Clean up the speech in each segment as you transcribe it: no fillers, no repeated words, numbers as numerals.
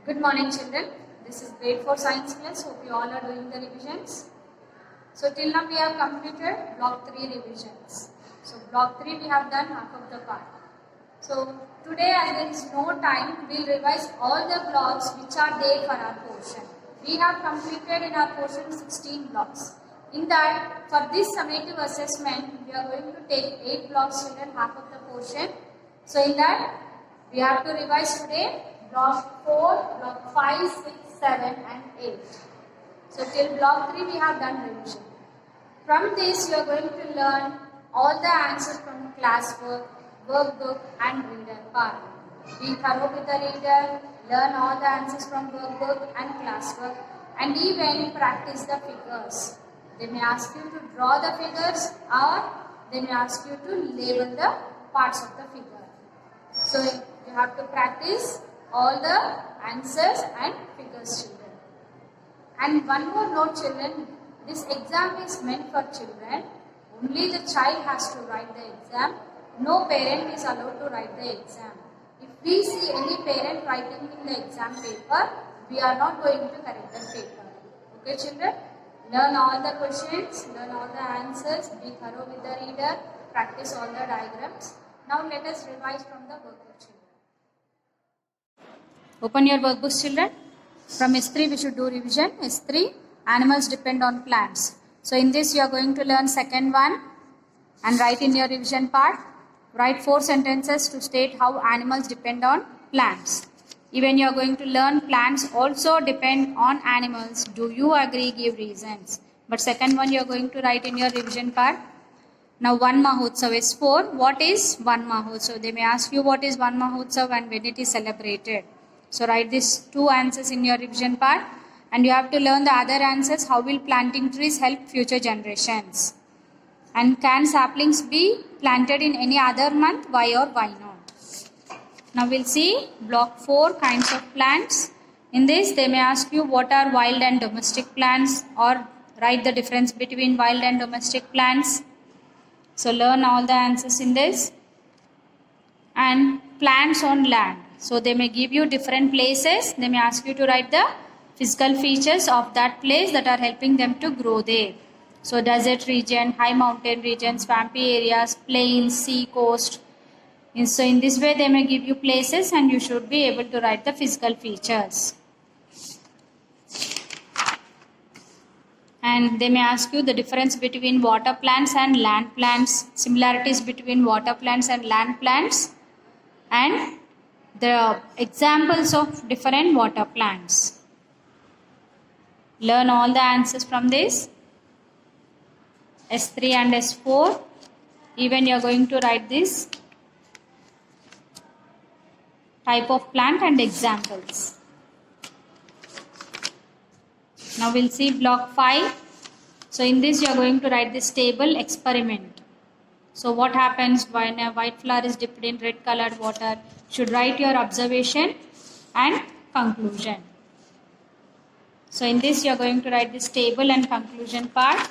Good morning, children. This is grade 4 science class. Hope you all are doing the revisions. So till now we have completed block 3 revisions. So block 3 we have done half of the part. So today as there is no time, we will revise all the blocks which are there for our portion. We have completed in our portion 16 blocks. In that, for this summative assessment, we are going to take 8 blocks, children, half of the portion. So in that, we have to revise today block 4, block 5, 6, 7 and 8. So till block 3 we have done revision. From this you are going to learn all the answers from classwork, workbook and reader part. Be thorough with the reader, learn all the answers from workbook and classwork and even practice the figures. They may ask you to draw the figures or they may ask you to label the parts of the figure. So you have to practice all the answers and figures, children. And one more note, children, this exam is meant for children. Only the child has to write the exam. No parent is allowed to write the exam. If we see any parent writing in the exam paper, we are not going to correct the paper. Okay, children? Learn all the questions, learn all the answers, be thorough with the reader, practice all the diagrams. Now let us revise from the workbook, children. Open your workbooks, children. From S3 we should do revision. S3, animals depend on plants. So in this you are going to learn second one and write in your revision part. Write 4 sentences to state how animals depend on plants. Even you are going to learn plants also depend on animals. Do you agree? Give reasons. But second one you are going to write in your revision part. Now Van Mahotsav is 4. What is Van Mahotsav? They may ask you what is Van Mahotsav and when it is celebrated. So write these 2 answers in your revision part and you have to learn the other answers. How will planting trees help future generations? And can saplings be planted in any other month? Why or why not? Now we'll see block 4 kinds of plants. In this they may ask you what are wild and domestic plants or write the difference between wild and domestic plants. So learn all the answers in this. And plants on land. So they may give you different places. They may ask you to write the physical features of that place that are helping them to grow there. So desert region, high mountain region, swampy areas, plains, sea coast. And so in this way they may give you places and you should be able to write the physical features. And they may ask you the difference between water plants and land plants, similarities between water plants and land plants, and the examples of different water plants. Learn all the answers from this. S3 and S4. Even you are going to write this type of plant and examples. Now we'll see block 5. So in this you are going to write this table experiment. So what happens when a white flower is dipped in red colored water? Should write your observation and conclusion. So in this you are going to write this table and conclusion part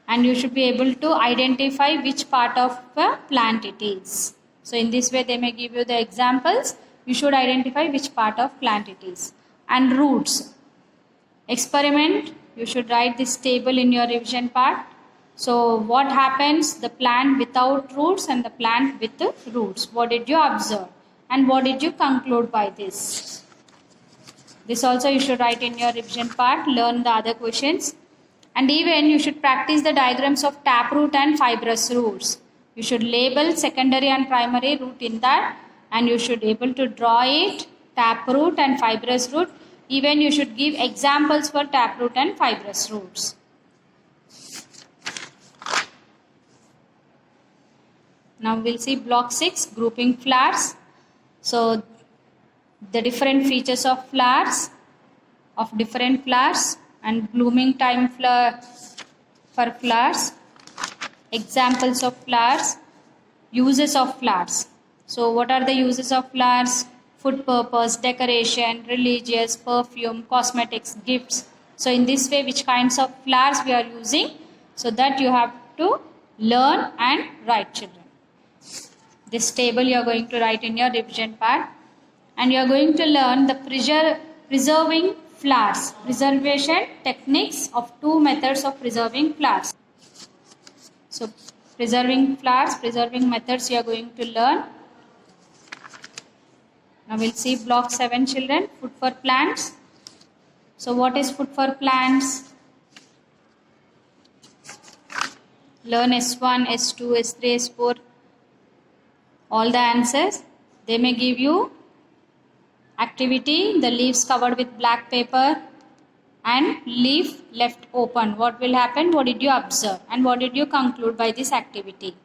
and you should be able to identify which part of a plant it is. So in this way they may give you the examples. You should identify which part of plant it is. And roots. Experiment, you should write this table in your revision part. So what happens, the plant without roots and the plant with the roots. What did you observe and what did you conclude by this? This also you should write in your revision part. Learn the other questions. And even you should practice the diagrams of taproot and fibrous roots. You should label secondary and primary root in that and you should be able to draw it, taproot and fibrous root. Even you should give examples for taproot and fibrous roots. Now we'll see block 6, grouping flowers. So the different features of flowers, of different flowers and blooming time for flowers, examples of flowers, uses of flowers. So what are the uses of flowers? Food purpose, decoration, religious, perfume, cosmetics, gifts. So in this way which kinds of flowers we are using, so that you have to learn and write, children. This table you are going to write in your revision part. and you are going to learn the preserving flowers, preservation techniques of 2 methods of preserving flowers. So preserving flowers, preserving methods you are going to learn. Now we'll see block 7 children, food for plants. So what is food for plants? Learn S1, S2, S3, S4, all the answers. They may give you activity, the leaves covered with black paper and leaf left open. What will happen? What did you observe? And what did you conclude by this activity?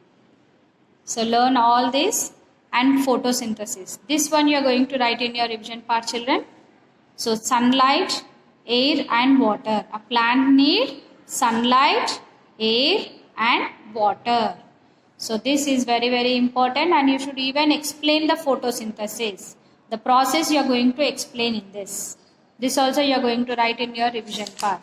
So learn all this and photosynthesis. This one you are going to write in your revision part, children. So sunlight, air and water. A plant needs sunlight, air and water. So this is very, very important, and you should even explain the photosynthesis. The process you are going to explain in this. This also you are going to write in your revision part.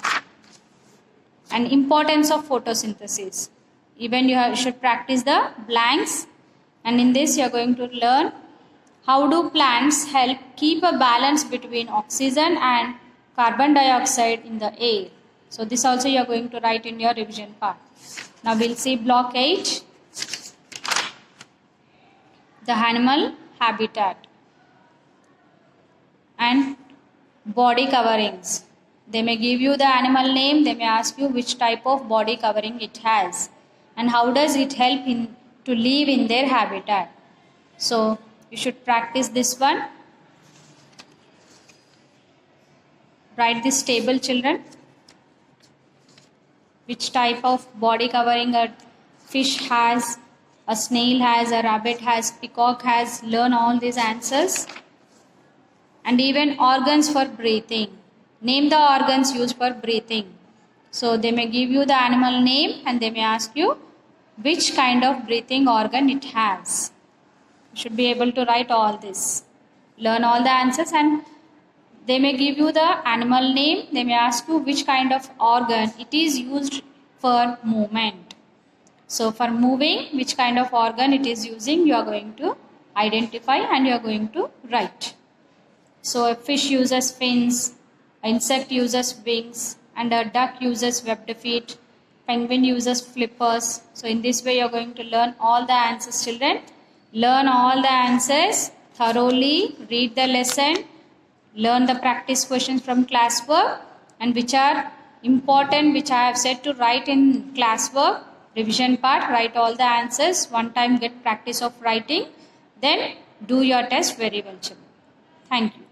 And importance of photosynthesis. Even you should practice the blanks, and in this you are going to learn how do plants help keep a balance between oxygen and carbon dioxide in the air. So this also you are going to write in your revision part. Now we'll see block 8. The animal habitat and body coverings. They may give you the animal name, they may ask you which type of body covering it has and how does it help to live in their habitat. So you should practice this one. Write this table, children. Which type of body covering a fish has, a snail has, a rabbit has, peacock has. Learn all these answers. And even organs for breathing. Name the organs used for breathing. So they may give you the animal name and they may ask you which kind of breathing organ it has. You should be able to write all this. Learn all the answers, and they may give you the animal name. They may ask you which kind of organ it is used for movement. So for moving, which kind of organ it is using, you are going to identify and you are going to write. So a fish uses fins, an insect uses wings, and a duck uses webbed feet. Penguin uses flippers. So in this way you are going to learn all the answers, children. Learn all the answers thoroughly, read the lesson, learn the practice questions from classwork, and which are important, which I have said to write in classwork, revision part, write all the answers. One time get practice of writing, then do your test very well, children. Thank you.